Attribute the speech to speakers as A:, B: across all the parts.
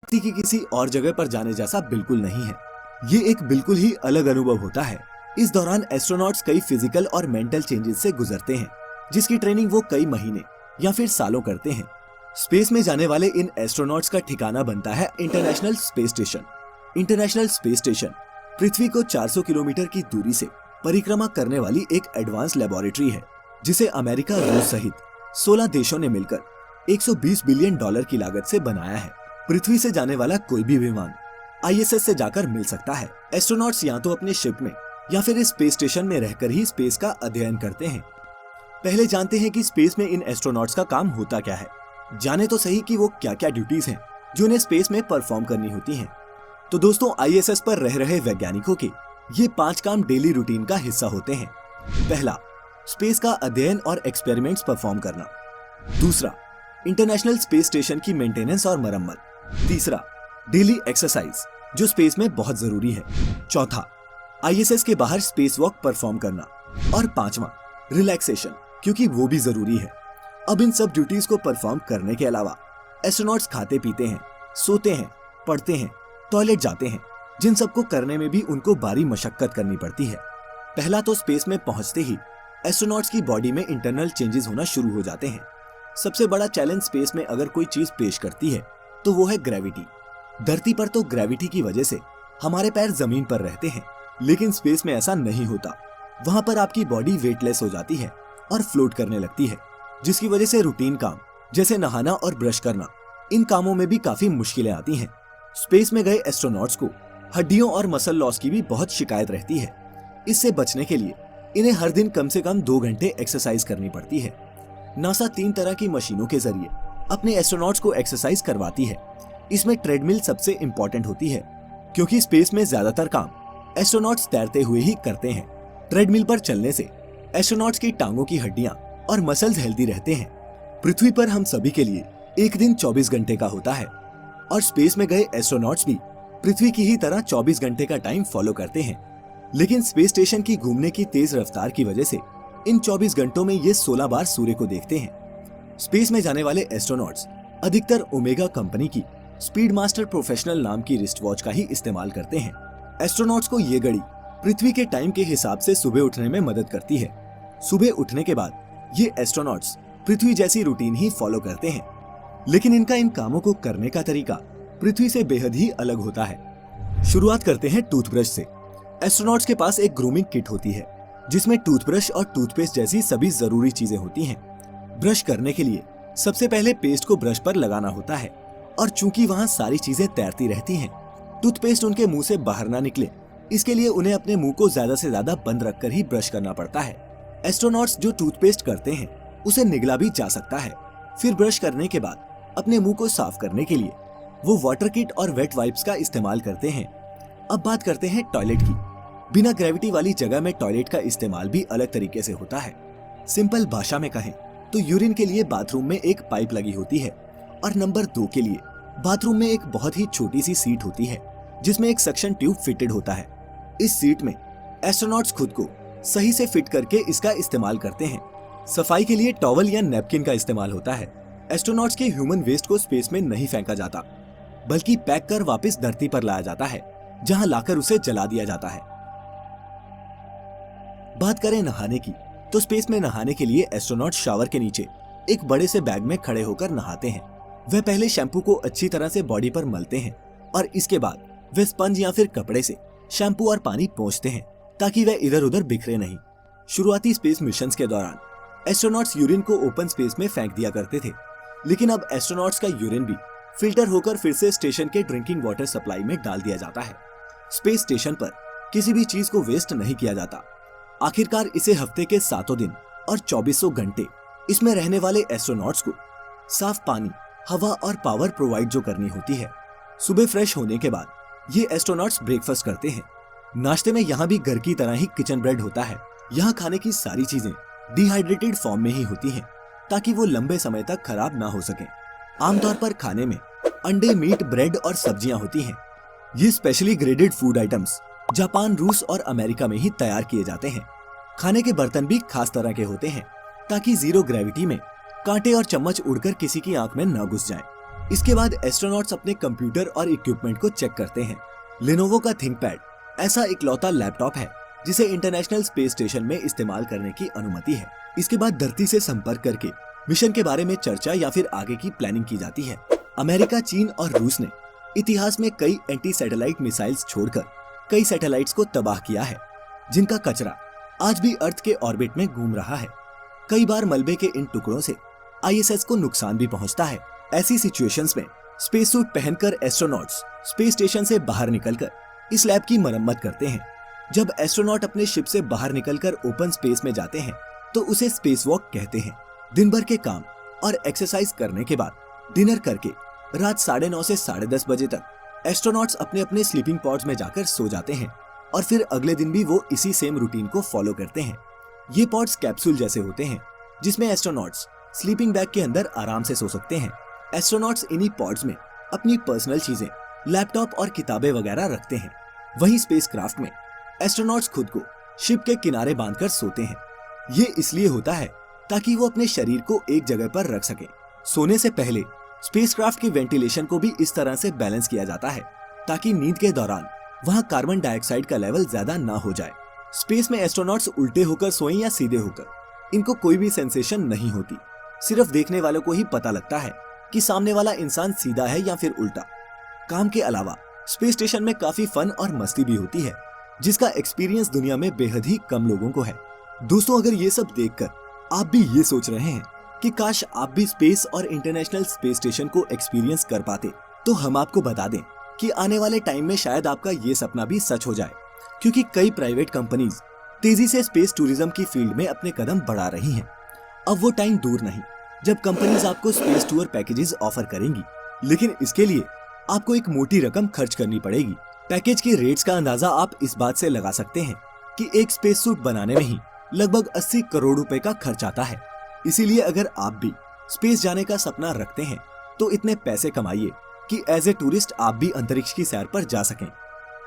A: धरती की किसी और जगह पर जाने जैसा बिल्कुल नहीं है। ये एक बिल्कुल ही अलग अनुभव होता है। इस दौरान एस्ट्रोनॉट्स कई फिजिकल और मेंटल चेंजेस से गुजरते हैं, जिसकी ट्रेनिंग वो कई महीने या फिर सालों करते हैं। स्पेस में जाने वाले इन एस्ट्रोनॉट्स का ठिकाना बनता है international space station. International space station पृथ्वी को 400 किलोमीटर की दूरी से परिक्रमा करने वाली एक एडवांस लेबोरेटरी है, जिसे अमेरिका, रूस सहित 16 देशों ने मिलकर 120 बिलियन डॉलर की लागत से बनाया है। पृथ्वी से जाने वाला कोई भी विमान ISS से जाकर मिल सकता है। एस्ट्रोनॉट्स या तो अपने शिप में या फिर इस स्पेस स्टेशन में रहकर ही स्पेस का अध्ययन करते हैं। पहले जानते हैं कि स्पेस में इन एस्ट्रोनॉट्स का काम होता क्या है। जाने तो सही कि वो क्या क्या ड्यूटीज हैं जो उन्हें स्पेस में परफॉर्म करनी होती हैं। तो दोस्तों, ISS पर रह रहे वैज्ञानिकों के ये 5 काम डेली रूटीन का हिस्सा होते हैं। पहला, स्पेस का अध्ययन और एक्सपेरिमेंट्स परफॉर्म करना। दूसरा, इंटरनेशनल स्पेस स्टेशन की मेंटेनेंस और मरम्मत। तीसरा, डेली एक्सरसाइज जो स्पेस में बहुत जरूरी है। चौथा, ISS के बाहर स्पेस वॉक परफॉर्म करना। और पांचवा, रिलैक्सेशन, क्योंकि वो भी जरूरी है। अब इन सब ड्यूटीज को परफॉर्म करने के अलावा एस्ट्रोनॉट्स खाते पीते हैं, सोते हैं, पढ़ते हैं, टॉयलेट जाते हैं, जिन सबको करने में भी उनको भारी मशक्कत करनी पड़ती है। पहला तो स्पेस में पहुंचते ही एस्ट्रोनॉट्स की बॉडी में इंटरनल चेंजेस होना शुरू हो जाते हैं। सबसे बड़ा चैलेंज स्पेस में अगर कोई चीज पेश करती है तो वो है ग्रेविटी। धरती पर तो ग्रेविटी की वजह से हमारे पैर जमीन पर रहते हैं, लेकिन स्पेस में ऐसा नहीं होता। वहां पर आपकी बॉडी वेटलेस हो जाती है और फ्लोट करने लगती है, जिसकी वजह से रूटीन काम जैसे नहाना और ब्रश करना, इन कामों में भी काफी मुश्किलें आती हैं। स्पेस में गए एस्ट्रोनॉट्स को हड्डियों और मसल लॉस की भी बहुत शिकायत रहती है। इससे बचने के लिए इन्हें हर दिन कम से कम 2 घंटे एक्सरसाइज करनी पड़ती है। नासा 3 तरह की मशीनों के जरिए अपने एस्ट्रोनॉट्स को एक्सरसाइज करवाती है। इसमें ट्रेडमिल सबसे इम्पोर्टेंट होती है, क्योंकि स्पेस में ज्यादातर काम एस्ट्रोनॉट्स तैरते हुए ही करते हैं। ट्रेडमिल पर चलने से एस्ट्रोनॉट्स की टांगों की हड्डियां और मसल्स हेल्दी रहते हैं। पृथ्वी पर हम सभी के लिए एक दिन 24 घंटे का होता है, और स्पेस में गए एस्ट्रोनॉट्स भी पृथ्वी की ही तरह 24 घंटे का टाइम फॉलो करते हैं। लेकिन स्पेस स्टेशन की घूमने की तेज रफ्तार की वजह से इन 24 घंटों में ये 16 बार सूर्य को देखते हैं। स्पेस में जाने वाले एस्ट्रोनॉट्स अधिकतर ओमेगा कंपनी की स्पीड मास्टर प्रोफेशनल नाम की रिस्ट वॉच का ही इस्तेमाल करते हैं। एस्ट्रोनॉट्स को ये घड़ी पृथ्वी के टाइम के हिसाब से सुबह उठने में मदद करती है। सुबह उठने के बाद ये एस्ट्रोनॉट्स पृथ्वी जैसी रूटीन ही फॉलो करते हैं, लेकिन इनका इन कामों को करने का तरीका पृथ्वी से बेहद ही अलग होता है। शुरुआत करते हैं टूथब्रश से। एस्ट्रोनॉट्स के पास एक ग्रूमिंग किट होती है, जिसमें टूथब्रश और टूथपेस्ट जैसी सभी जरूरी चीजें होती हैं। ब्रश करने के लिए सबसे पहले पेस्ट को ब्रश पर लगाना होता है, और चूंकि वहाँ सारी चीजें तैरती रहती हैं, टूथपेस्ट उनके मुंह से बाहर ना निकले, इसके लिए उन्हें अपने मुंह को ज्यादा से ज्यादा बंद रखकर ही ब्रश करना पड़ता है। एस्ट्रोनॉट्स जो टूथपेस्ट करते हैं उसे निगला भी जा सकता है। फिर ब्रश करने के बाद अपने मुंह को साफ करने के लिए वो वाटर किट और वेट वाइप्स का इस्तेमाल करते हैं। अब बात करते हैं टॉयलेट की। बिना ग्रेविटी वाली जगह में टॉयलेट का इस्तेमाल भी अलग तरीके से होता है। सिंपल भाषा में कहें तो यूरिन के लिए बाथरूम में एक पाइप लगी होती है, और नंबर 2 के लिए बाथरूम में एक बहुत ही छोटी सी सीट होती है, जिसमें एक सक्शन ट्यूब फिटेड होता है। इस सीट में एस्ट्रोनॉट्स खुद को सही से फिट करके इसका इस्तेमाल करते हैं। सफाई के लिए टॉवल या नैपकिन का इस्तेमाल होता है। एस्ट्रोनॉट्स के ह्यूमन वेस्ट को स्पेस में नहीं फेंका जाता, बल्कि पैक कर वापस धरती पर लाया जाता है, जहां लाकर उसे जला दिया जाता है। बात करें नहाने की, तो स्पेस में नहाने के लिए एस्ट्रोनॉट शावर के नीचे एक बड़े से बैग में खड़े होकर नहाते हैं। वह पहले शैम्पू को अच्छी तरह से बॉडी पर मलते हैं, और इसके बाद वे स्पंज या फिर कपड़े से शैम्पू और पानी पोंछते हैं, ताकि वह इधर उधर बिखरे नहीं। शुरुआती स्पेस मिशंस के दौरान एस्ट्रोनॉट्स यूरिन को ओपन स्पेस में फेंक दिया करते थे, लेकिन अब एस्ट्रोनॉट्स का यूरिन भी फिल्टर होकर फिर से स्टेशन के ड्रिंकिंग वाटर सप्लाई में डाल दिया जाता है। स्पेस स्टेशन पर किसी भी चीज को वेस्ट नहीं किया जाता। आखिरकार इसे हफ्ते के 7 दिन और 2400 घंटे इसमें रहने वाले एस्ट्रोनॉट्स को साफ पानी, हवा और पावर प्रोवाइड जो करनी होती है। सुबह फ्रेश होने के बाद ये एस्ट्रोनॉट्स ब्रेकफास्ट करते हैं। नाश्ते में यहाँ भी घर की तरह ही किचन ब्रेड होता है। यहाँ खाने की सारी चीजें डिहाइड्रेटेड फॉर्म में ही होती हैं, ताकि वो लंबे समय तक खराब ना हो सके। आमतौर पर खाने में अंडे, मीट, ब्रेड और सब्जियां होती हैं। ये specially graded food items Japan, रूस और अमेरिका में ही तैयार किए जाते हैं। खाने के बर्तन भी खास तरह के होते हैं, ताकि जीरो ग्रेविटी में कांटे और चम्मच उड़कर किसी की आंख में न घुस जाएं। इसके बाद एस्ट्रोनॉट्स अपने कंप्यूटर और इक्विपमेंट को चेक करते हैं। लेनोवो का थिंकपैड ऐसा इकलौता लैपटॉप है जिसे इंटरनेशनल स्पेस स्टेशन में इस्तेमाल करने की अनुमति है। इसके बाद धरती से संपर्क करके मिशन के बारे में चर्चा या फिर आगे की प्लानिंग की जाती है। अमेरिका, चीन और रूस ने इतिहास में कई एंटी सैटेलाइट मिसाइल्स छोड़कर कई सैटेलाइट्स को तबाह किया है, जिनका कचरा आज भी अर्थ के ऑर्बिट में घूम रहा है। कई बार मलबे के इन टुकड़ों से आईएसएस को नुकसान भी पहुंचता है। ऐसी सिचुएशंस में स्पेस सूट पहनकर एस्ट्रोनॉट्स स्पेस स्टेशन से बाहर निकलकर इस लैब की मरम्मत करते हैं। जब एस्ट्रोनॉट अपने शिप से बाहर निकलकर ओपन स्पेस में जाते हैं तो उसे स्पेस वॉक कहते हैं। दिन भर के काम और एक्सरसाइज करने के बाद डिनर करके रात 9:30 से 10:30 बजे तक एस्ट्रोनॉट्स अपने अपने स्लीपिंग पॉड्स में जाकर सो जाते हैं और फिर अगले दिन भी वो इसी सेम रूटीन को फॉलो करते हैं। ये पॉड्स कैप्सूल जैसे होते हैं जिसमें एस्ट्रोनॉट्स स्लीपिंग बैग के अंदर आराम से सो सकते हैं। एस्ट्रोनॉट्स इन्हीं पॉड्स में अपनी पर्सनल चीजें, लैपटॉप और किताबें वगैरह रखते हैं। वहीं स्पेसक्राफ्ट में एस्ट्रोनॉट्स खुद को शिप के किनारे बांधकर सोते हैं। ये इसलिए होता है ताकि वो अपने शरीर को एक जगह पर रख सके। सोने से पहले स्पेसक्राफ्ट की वेंटिलेशन को भी इस तरह से बैलेंस किया जाता है ताकि नींद के दौरान वहाँ कार्बन डाइऑक्साइड का लेवल ज्यादा ना हो जाए। स्पेस में एस्ट्रोनॉट्स उल्टे होकर सोएं या सीधे होकर, इनको कोई भी सेंसेशन नहीं होती। सिर्फ देखने वालों को ही पता लगता है कि सामने वाला इंसान सीधा है या फिर उल्टा। काम के अलावा स्पेस स्टेशन में काफी फन और मस्ती भी होती है, जिसका एक्सपीरियंस दुनिया में बेहद ही कम लोगों को है। दोस्तों, अगर ये सब देखकर आप भी ये सोच रहे हैं कि काश आप भी स्पेस और इंटरनेशनल स्पेस स्टेशन को एक्सपीरियंस कर पाते, तो हम आपको बता दें कि आने वाले टाइम में शायद आपका ये सपना भी सच हो जाए, क्योंकि कई प्राइवेट कंपनीज तेजी से स्पेस टूरिज्म की फील्ड में अपने कदम बढ़ा रही हैं। अब वो टाइम दूर नहीं जब कंपनीज आपको स्पेस टूर पैकेजेस ऑफर करेंगी, लेकिन इसके लिए आपको एक मोटी रकम खर्च करनी पड़ेगी। पैकेज के रेट्स का अंदाजा आप इस बात से लगा सकते हैं कि एक स्पेस सूट बनाने में ही लगभग 80 करोड़ रुपए का खर्च आता है। इसीलिए अगर आप भी स्पेस जाने का सपना रखते हैं तो इतने पैसे कमाइए कि एज ए टूरिस्ट आप भी अंतरिक्ष की सैर पर जा सकें।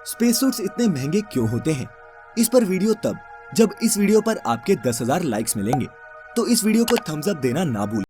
A: स्पेस सूट्स इतने महंगे क्यों होते हैं, इस पर वीडियो तब जब इस वीडियो पर आपके 10,000 लाइक्स मिलेंगे, तो इस वीडियो को थम्स अप देना ना भूलें।